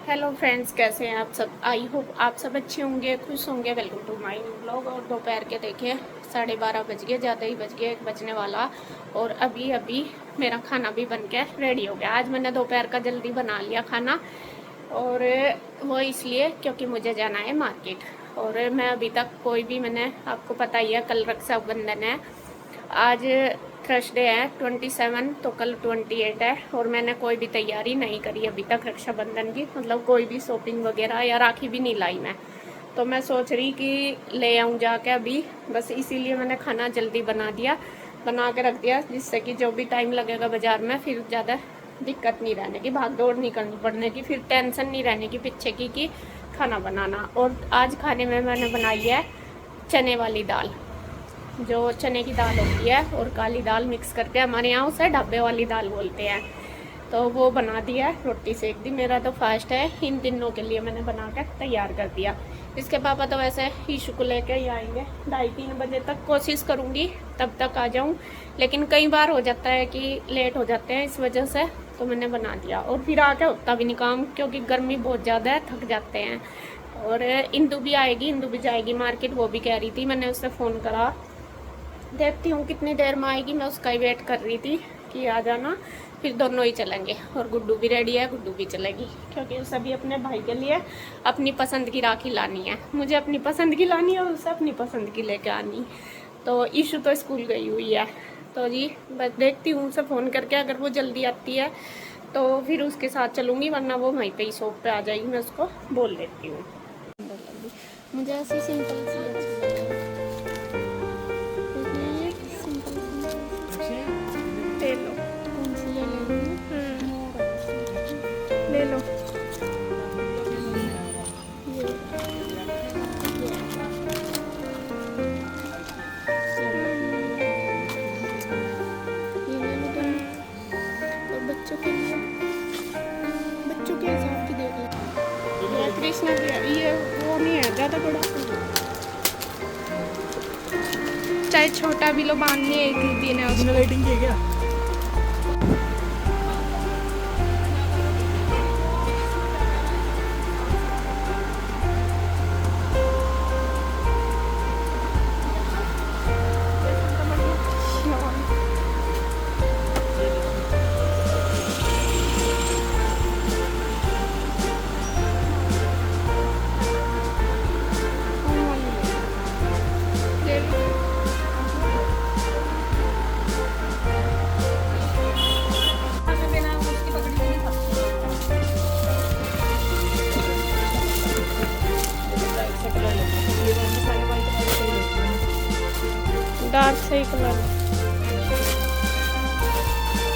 Hello friends, कैसे हैं आप सब। आई होप आप सब अच्छे होंगे, खुश होंगे। Welcome to my new blog. और दोपहर के देखिए 12:30 बज गए, ज़्यादा ही बज गए, 1 बजने वाला। और अभी अभी मेरा खाना भी बन के रेडी हो गया। आज मैंने दोपहर का जल्दी बना लिया खाना, और वो इसलिए क्योंकि मुझे जाना है मार्केट। और मैं अभी तक कोई भी, मैंने आपको पता ही है कल रक्षाबंधन है, आज थर्सडे है 27, तो कल 28 है। और मैंने कोई भी तैयारी नहीं करी अभी तक रक्षाबंधन की, मतलब कोई भी शॉपिंग वगैरह या राखी भी नहीं लाई मैं। तो मैं सोच रही कि ले आऊँ जाके अभी, बस इसीलिए मैंने खाना जल्दी बना दिया, बना के रख दिया, जिससे कि जो भी टाइम लगेगा बाज़ार में फिर ज़्यादा दिक्कत नहीं रहने की, भाग दौड़ नहीं करनी पड़ने की, फिर टेंशन नहीं रहने की पीछे की कि खाना बनाना। और आज खाने में मैंने बनाई है चने वाली दाल, जो चने की दाल होती है और काली दाल मिक्स करके, हमारे यहाँ उसे ढाबे वाली दाल बोलते हैं। तो वो बना दिया, रोटी सेक दी। मेरा तो फास्ट है, इन दिनों के लिए मैंने बना कर तैयार कर दिया। इसके पापा तो वैसे ईशू को लेकर ही आएंगे 2:30-3 बजे तक, कोशिश करूँगी तब तक आ जाऊँ, लेकिन कई बार हो जाता है कि लेट हो जाते हैं, इस वजह से तो मैंने बना दिया। और फिर आके होता भी नहीं काम, क्योंकि गर्मी बहुत ज़्यादा है, थक जाते हैं। और इंदू भी आएगी, इंदू भी जाएगी मार्केट, वो भी कह रही थी, मैंने उससे फ़ोन करा, देखती हूँ कितनी देर में आएगी, मैं उसका ही वेट कर रही थी कि आ जाना, फिर दोनों ही चलेंगे। और गुड्डू भी रेडी है, गुड्डू भी चलेगी, क्योंकि सभी अपने भाई के लिए अपनी पसंद की राखी लानी है। मुझे अपनी पसंद की लानी है और उसे अपनी पसंद की लेके आनी। तो ईशू तो स्कूल गई हुई है, तो जी बस देखती हूँ उसे फ़ोन करके, अगर वो जल्दी आती है तो फिर उसके साथ चलूँगी, वरना वो वहीं पे ही शॉप पे आ जाएगी, मैं उसको बोल देती हूँ। मुझे ऐसी सिंपल सी अच्छी लगेगी। ले लो, कौन सी ले लेंगे? ले लो ये, ये ले लो दोनों। और बच्चों के लिए, बच्चों के हिसाब की देख लो। ये कृष्णा की है, ये वो नहीं है ज़्यादा बड़ा, चाहे छोटा भी लो, बांधनी एक ही दिन है उसमें। लाइटिंग की है क्या? डार्क सही कलर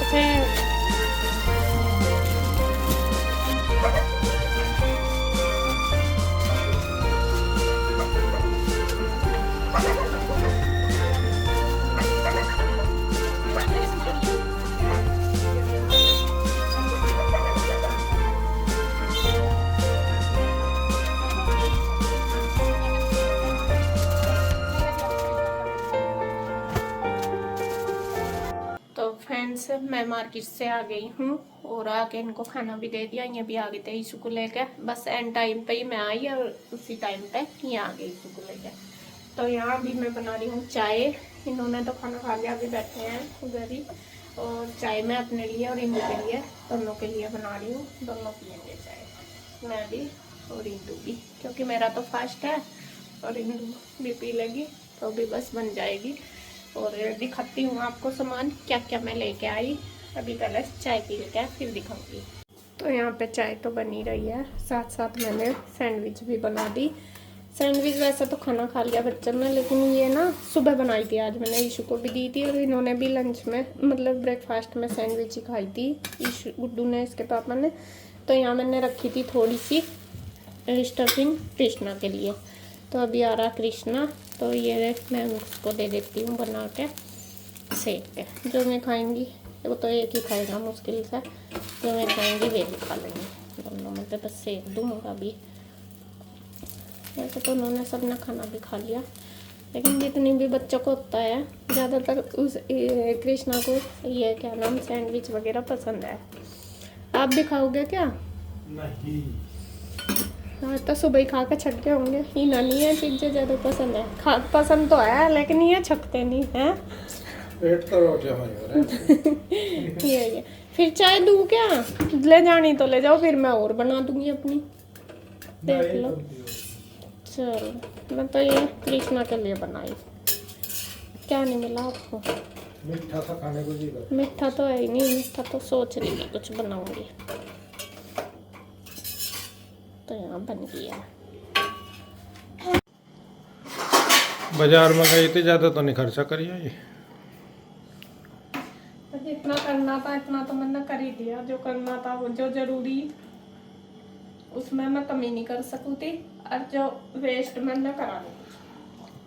अच्छा। तो फ्रेंड्स, मैं मार्केट से आ गई हूँ और आके इनको खाना भी दे दिया। ये भी आ गए थे ईशू को लेकर, बस एंड टाइम पे ही मैं आई और उसी टाइम पे ये आ गई ईशू को लेकर। तो यहाँ भी मैं बना रही हूँ चाय। इन्होंने तो खाना खा लिया, अभी बैठे हैं उधर ही। और चाय मैं अपने लिए और इनके लिए, दोनों के लिए बना रही हूँ, दोनों पियेंगे चाय, मैं भी और इंदू भी, क्योंकि मेरा तो फास्ट है और इंदू भी पी लेगी, तो भी बस बन जाएगी। और दिखाती हूँ आपको सामान क्या क्या मैं लेके आई। अभी पहले चाय पी लेके फिर दिखाऊंगी। तो यहाँ पे चाय तो बनी रही है, साथ साथ मैंने सैंडविच भी बना दी। सैंडविच वैसे तो खाना खा लिया बच्चों ने, लेकिन ये ना सुबह बनाई थी, आज मैंने ईशू को भी दी थी, और इन्होंने भी लंच में, मतलब ब्रेकफास्ट में सैंडविच ही खाई थी, ईशू गुड्डू ने, इसके पापा ने। तो यहाँ मैंने रखी थी थोड़ी सी स्टफिंग कृष्णा के लिए। तो अभी आ रहा कृष्णा, तो ये मैं उसको दे देती हूँ बना के सेक के। जो मैं खाएंगी वो तो एक ही खाएगा मुश्किल से, जो मैं खाएंगी वे भी खा लेंगे, दोनों में से बस सेक दूँगा अभी। वैसे तो उन्होंने सब ने खाना भी खा लिया, लेकिन जितनी भी बच्चों को होता है, ज़्यादातर उस कृष्णा को ये क्या नाम सैंडविच वगैरह पसंद है। आप भी खाओगे क्या? नहीं। हाँ तो सुबह ही खा के छट गए होंगे। ही ना नहीं है चीज़ें ज़्यादा पसंद है, खा पसंद तो है लेकिन ये छकते नहीं हैं। पेट तो रोटियां में हो रहा है। ये फिर चाय दूँ क्या? ले जानी तो ले जाओ, फिर मैं और बना दूंगी अपनी, देख लो। चलो मैं तो ये कृष्णा के लिए बनाई। क्या नहीं मिला आपको? मीठा सा खाने को जी कर। मीठा तो है ही नहीं, मीठा तो सोच रही थी कुछ बनाऊंगी। तो यहाँ बन गया। बाजार में गई थी, ज्यादा तो नहीं खर्चा करिए ये। तो जितना करना था इतना तो मैंने कर ही दिया, जो करना था वो जो जरूरी उसमें मैं कमी नहीं कर सकूँ थी, और जो वेस्ट मैंने करा दी।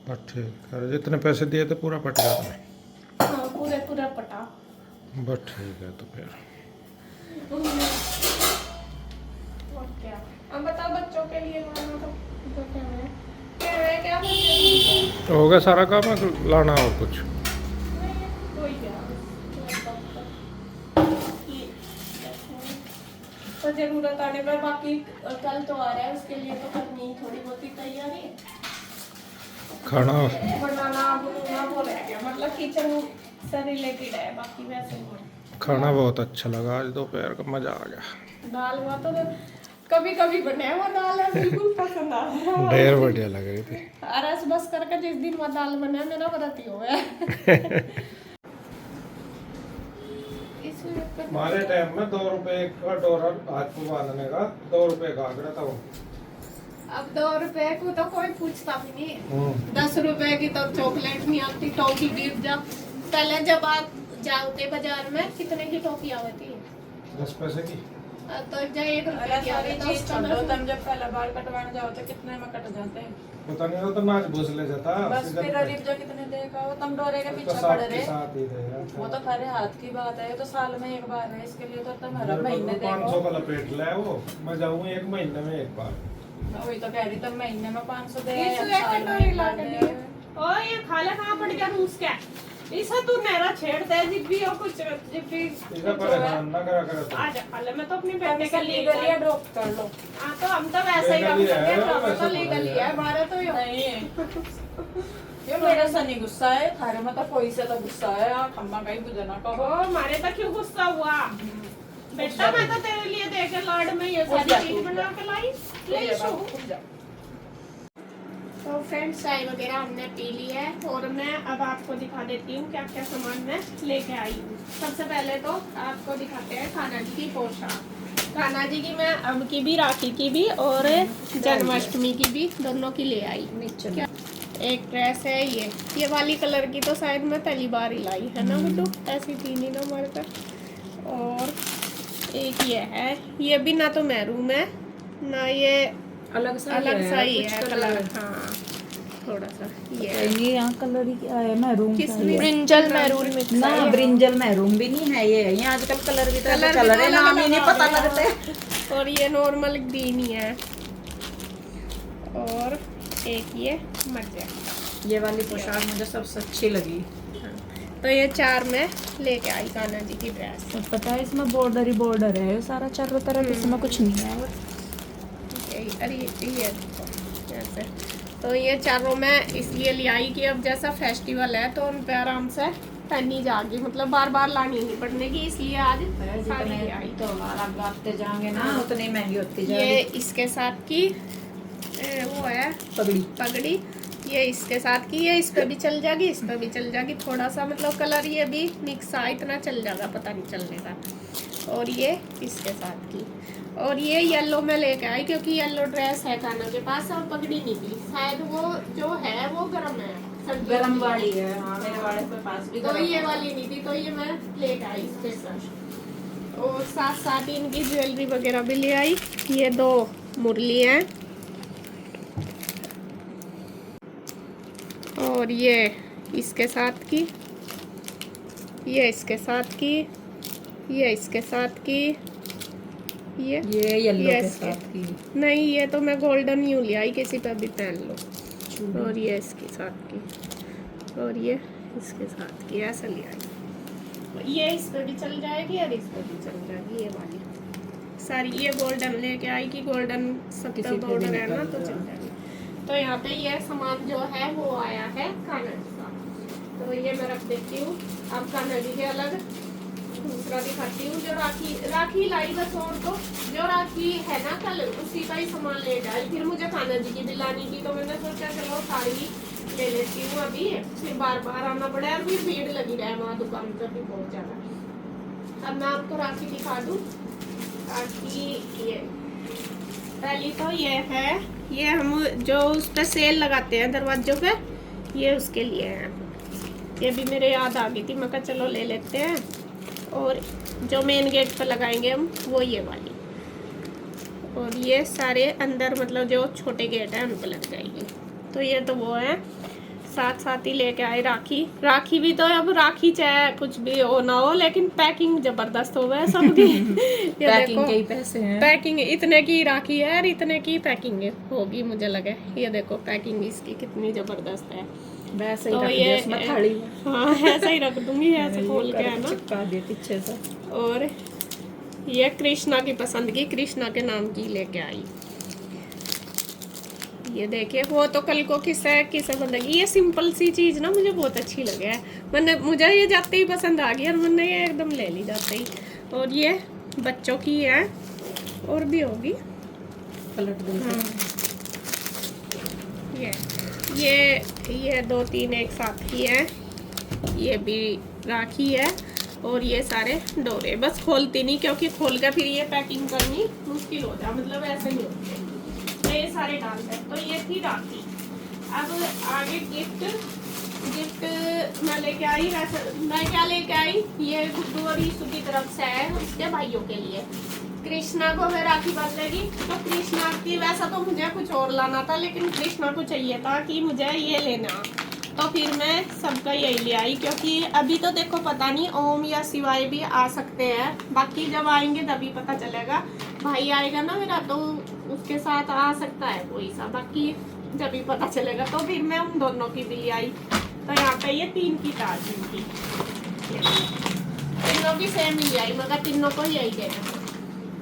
बस ठीक है, जितने पैसे दिए थे पूरा पट गया तुम्हें। हाँ पूरे पूरा पटा। बस ठीक है तो फिर और क्या, अब बताओ बच्चों के लिए लाना तो क्या है? क्या बच्चे तो हो गया सारा काम, है लाना और कुछ? कोई क्या तो जरूरत आने पर, बाकी कल तो आ रहा है उसके लिए तो करनी थोड़ी बहुत ही तैयारी। खाना बनाना बुनना वो रह गया, मतलब किचन से रिलेटेड है, बाकी वैसे नहीं। खाना बहुत अच्छा लगा आज, दोपहर का मजा आ गया। दाल हुआ तो कभी कभी बने वो दाल है, बिल्कुल पसंद आ रहा है। ढेर बढ़िया लग रही थी। अरस बस करके जिस दिन वो दाल बने मेरा व्रत ही हो गया। हमारे टाइम में 2 रुपए का डॉलर हाथ को बांधने का, 2 रुपए का आंकड़ा था वो। अब 2 रुपए को तो कोई पूछता भी नहीं। 10 रुपए की तो चॉकलेट नहीं आती, टॉफी गिर जा। पहले जब आप जाओगे बाजार में कितने की टॉफी आती है? 10 पैसे की। तो जब 1 रुपए की आती है, तुम जब पहला बाल कटवाने जाओ तो कितने में कट जाते हैं? पता नहीं, वो तो नाच भूस ले जाता। बस सीजन फिर पे। अरीब जो कितने देगा वो तुम डोरे के उसका पीछे साथ पड़ के रहे। साथ ही देगा। वो तो खरे हाथ की बात है, ये तो साल में एक बार है, इसके लिए तो तुम हर मेरे महीने को 500 देखो। का लपेट ले वो, मैं जाऊँ 1 महीने में 1 बार। मैं वही तो कह रही, तुम महीने में 500 दे इस या वे साल में कटोरी एक ला बार के दे। दिए। ओ ये खाला कहाँ पड़ गया रूस क्या? इसे तू मेरा छेड़ता है जिब भी और कुछ जिब भी। इसका परेशान ना करा करे तो। आजा खाला, मैं तो अपनी तुम बेटे इसे के लिए लीगली अडॉप्ट कर लो। हाँ तो हम तो वैसे ही काम Legally है, करते हैं, वैसे तो तो लीगली है। है, हमारा तो यो। नहीं ये मेरा सनी गुस्सा है, थारे में तो कोई से तो गुस्सा है, खम्मा कहीं बुझना कहो। ओ मारे तक क्यों गुस्सा हुआ? बेटा मैं तो तेरे लिए देखे लाड में ये उठ सारी जा, चीज उठ बना जा। के लाई। ले ये शो। बाबू, उठ जा। तो फ्रेंड्स चाय वगैरह हमने पी ली है, और मैं अब आपको दिखा देती हूँ क्या क्या सामान मैं लेके आई हूँ। सबसे पहले तो आपको दिखाते हैं खाना जी की पोशाक। खाना जी की मैं अब की भी, राखी की भी और जन्माष्टमी की भी, दोनों की ले आई। क्या एक ड्रेस है ये वाली कलर की, तो शायद मैं पहली बार ही लाई है ना बिट्टू, ऐसी थी नहीं ना हमारे पास। और एक ये है, ये भी ना तो मैरून है ना ये अलग सा ही है कलर। हाँ थोड़ा सा ये यहाँ कलर ही क्या है, मैरून सा किसमें है। ब्रिंजल मैरून मिक्स ना है। ब्रिंजल मैरून भी नहीं है ये आजकल कलर भी तो ऐसे कलर चल भी रहे, तो नाम ही नहीं अलग-अलग पता आ गए, लगते। और ये नॉर्मल ग्रीन ही है, और एक ये मजेंटा। ये वाली पोशाक मुझे सबसे अच्छी लगी। तो ये 4 में लेके आई कान्हा जी की ड्रेस। तो पता है इसमें बॉर्डर ही बॉर्डर है सारा चारों तरफ, इसमें कुछ नहीं है। अरे ये ऐसे, तो ये चारों मैं इसलिए ले आई कि अब जैसा फेस्टिवल है तो उन पे आराम से पहनी जाएगी, मतलब बार बार लानी नहीं पड़ने की, इसलिए आज सारी ले आई। तो आप लाते जाएंगे ना उतनी महंगी होती ये जाएगी। इसके साथ की वो है पगड़ी, ये इसके साथ की, ये इस पे भी चल जाएगी, इस पे भी चल जाएगी, थोड़ा सा मतलब कलर ये भी मिक्स है, इतना चल जाएगा पता नहीं चलने का। और ये इसके साथ की, और ये येलो में लेके आई क्योंकि येलो ड्रेस है कान्हा के पास और पगड़ी नहीं थी, शायद वो जो है वो गर्म है, गरम वाली है। हाँ मेरे वाले के पास भी तो गरम ये है। वाली नहीं थी, तो ये मैं लेके आई स्पेशल। और साथ साथ इनकी ज्वेलरी वगैरह भी ले आई। ये 2 मुरली हैं, और ये इसके साथ की, ये इसके साथ की, ये इसके साथ की, ये येलो के इसके साथ की। नहीं, ये तो मैं गोल्डन यूँ ले आई, किसी पे भी पहन लो। और ये इसके साथ की, और ये इसके साथ की, ऐसा ले आई। ये इस पे भी चल जाएगी और इस पे भी चल जाएगी, ये वाली सारी ये गोल्डन लेके आई कि गोल्डन सब किसी पे बॉर्डर भी है ना, तो निकल चल जाए। जाएगा। तो यहाँ पे ये सामान जो है वो आया है कानड़ का, तो ये मैं रख देती हूँ। अब कानड़ के अलग दूसरा दिखाती हूँ। जो राखी लाई बस, और तो जो राखी है ना कल उसी का ही सामान ले जाए। फिर मुझे कान्हा जी की भी लानी थी, तो मैंने सोचा चलो साड़ी ले लेती हूँ अभी, फिर बार बार आना पड़े और फिर भीड़ लगी रहे वहाँ दुकान पर भी बहुत ज्यादा। अब मैं आपको राखी दिखा दूँ। राखी ये पहली तो ये है, ये हम जो उस पर सेल लगाते हैं दरवाजों पे, ये उसके लिए है। ये भी मेरे याद आ गई थी, मैं कहा चलो ले लेते हैं। और जो मेन गेट पर लगाएंगे हम वो ये वाली, और ये सारे अंदर मतलब जो छोटे गेट हैं उन पर लग जाएगी। तो ये तो वो है, साथ साथ ही लेके आए राखी भी। तो अब राखी चाहे कुछ भी हो ना हो, लेकिन पैकिंग जबरदस्त हो गया सबकी। ये पैकिंग देखो, के ही पैसे हैं। पैकिंग इतने की राखी है और इतने की पैकिंग होगी मुझे लगे। ये देखो पैकिंग इसकी कितनी जबरदस्त है। वैसे ही तो रख ये दे उसमें थाली में। हाँ ऐसा ही रख दूंगी, ऐसे खोल के है ना। चिपका दे पीछे से। और ये कृष्णा की पसंद की, कृष्णा के नाम की लेके आई। ये देखिए, वो तो कल को किसे बंदेगी। ये सिंपल सी चीज ना मुझे बहुत अच्छी लगे है। मुझे ये जाते ही पसंद आ गई और मैंने ये एकदम ले ली जाते ही। और ये बच्चों की है, और भी होगी। पलट दे। हाँ। ये 2-3 एक साथ ही है। ये भी राखी है, और ये सारे डोरे। बस खोलती नहीं, क्योंकि खोल कर फिर ये पैकिंग करनी मुश्किल हो जाए, मतलब ऐसे नहीं होते। तो ये सारे डालते हैं। तो ये थी राखी। अब आगे गिफ्ट मैं लेके आई। वैसे मैं क्या लेके आई, ये गुड्डू और ईशु की तरफ से है, उसके भाइयों के लिए। कृष्णा को मैं राखी बांधेगी, तो कृष्णा की वैसा तो मुझे कुछ और लाना था, लेकिन कृष्णा को चाहिए था कि मुझे ये लेना, तो फिर मैं सबका यही ले आई। क्योंकि अभी तो देखो पता नहीं ओम या शिवाय भी आ सकते हैं, बाकी जब आएंगे तभी पता चलेगा। भाई आएगा ना मेरा, तो उसके साथ आ सकता है कोई सा, बाकी जब भी पता चलेगा। तो फिर मैं उन दोनों की भी ले आई। तो यहाँ पे ये 3 की ताज की, तीनों की सेम ले आई, मगर तीनों को यही देना।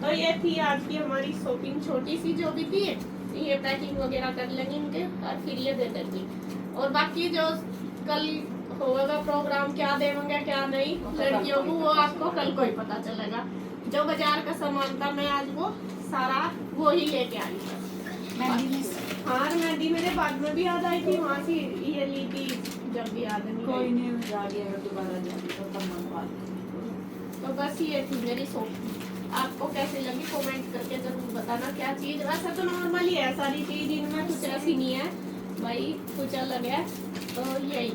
तो ये थी आज की हमारी शॉपिंग, छोटी सी जो भी थी। ये पैकिंग वगैरह कर लेंगे इनके और फिर ये दे देंगे। और बाकी जो कल होगा प्रोग्राम, क्या देंगे क्या नहीं लड़कियों को, वो आपको कल को ही पता चलेगा। जो बाजार का सामान था मैं आज वो सारा वो ही लेके आई। हाँ, मेहंदी मेरे बाद में भी याद आई थी, वहाँ से ये ली थी जब भी याद नहीं। कोई नहीं, दोबारा जाएगी तो तब मंगवा लेंगे। तो बस ये थी मेरी शॉपिंग। आपको कैसी लगी कमेंट करके जरूर बताना। क्या चीज, वैसे तो नॉर्मल ही है सारी चीज, इनमें कुछ ऐसी नहीं है भाई, कुछ अलग है। तो यही